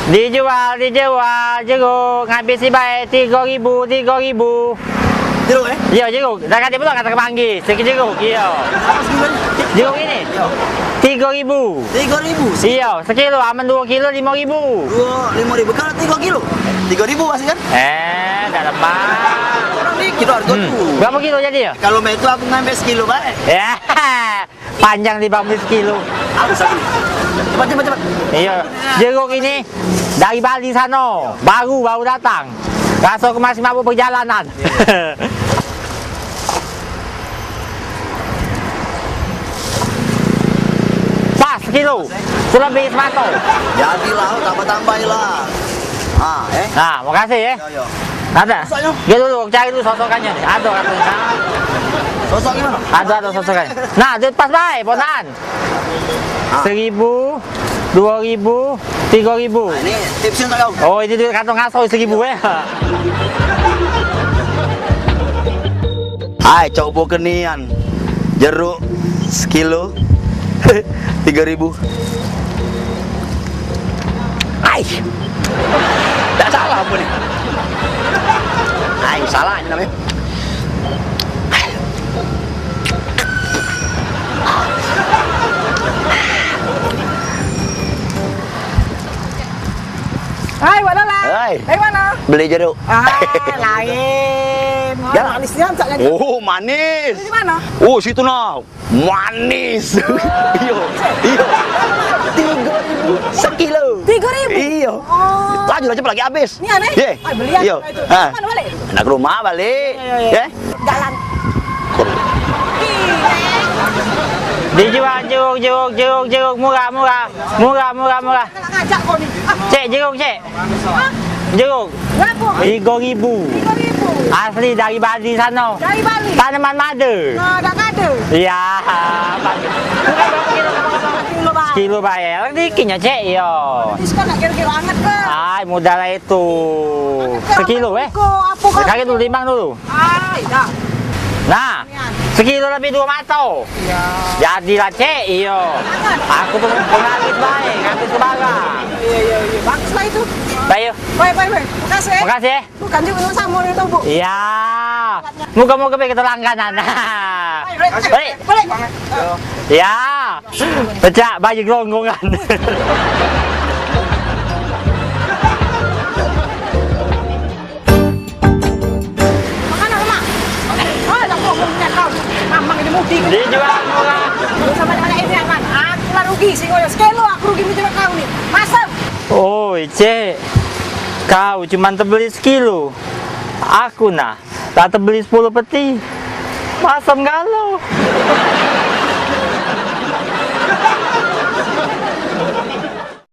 Dijual jeruk ngabis si baik 3.000. Jeruk eh? Iya jeruk, dah kata belum kata kemanggis, sedikit jeruk, iya. Apa sekilan? Jeruk ini 3.000. 3.000. Iya, sekilo, aman 2 kilo 5.000. 5.000 kalau 3 kilo. 3.000 pasti kan? Gak lepas. Orang dikit harga tuh. Berapa kilo jadi ya? Kalau itu aku ngambil sekilo baik. Ya, panjang 15 kilo. Aku satu. Cepat. Iya, jeruk ini dari Bali sana, baru datang. Rasa masih mabuk perjalanan. Pas kilo, selebih semato. Jadilah, tambah-tambahilah. Nah, makasih ya. Yo. Ada? Sosoknya? Dia dulu, cari dulu sosokannya nih. Ada katanya. Sosok gimana? Ada sosokannya. Nah, duit pas baik, ponaan. 1.000, 2.000, 3.000. Nah, ini tipsnya untuk kau. Oh, ini duit kantong ngaso 1.000 ya. Hai, coba kenian. Jeruk sekilo 3.000. Hai. Tak salah apa nih? Hai, salah ini namanya. Hai, mana lah? Hai. Mana? Beli jeruk. Lain. Ya. Manisnya enggak lagi. Oh, manis. Di mana? Oh, situ nah. Manis. Iya. 3.000 sekilo. 3.000. Iya. Oh. Lanjut aja lagi habis. Ini aneh. Ye. Ay, belian Iya. itu. Ah. Mana balik? Anak rumah balik. Ya. Jalan. Dijual jeruk murah. Kalau ngajak kau nih. Cek jeruk, cek. Jeruk Berapa? 3.000. 3.000. Asli dari Bali sana. Dari Bali. Tanaman mada. Nah, dah ada. Iya. Bukan berapa kilo kamu? Kilo bang. Kilo bayar dikitnya cek yo. Diskon nak kira-kira hangat ke? Ay, mudah lah itu. Sekilo Apa kan? Kaki dulu timbang dulu. Ay, dah. Nah, sekilo lebih 2 mato. Iya. Jadilah cek iyo. Aku pengagit baik, ngambil sembarang. Iya. Bagus lah itu. Baik, Baik. Makasih. makasih ya. Bukan juga sama itu, Bu. Iya. Moga-moga kita langganan. Balik. Ya. Pecah baju gelonggongan. Makanya mak. Oh, dah ngomongnya kau. Mamang ini mudi. Dijual murah. Sama dengan ini kan. Aku lah rugi sih kau. Sekelo aku rugi menjual kau nih. Masam. Oh, cek. Kau cuma terbeli sekilo. Aku nah, tak terbeli 10 peti. Masam galau.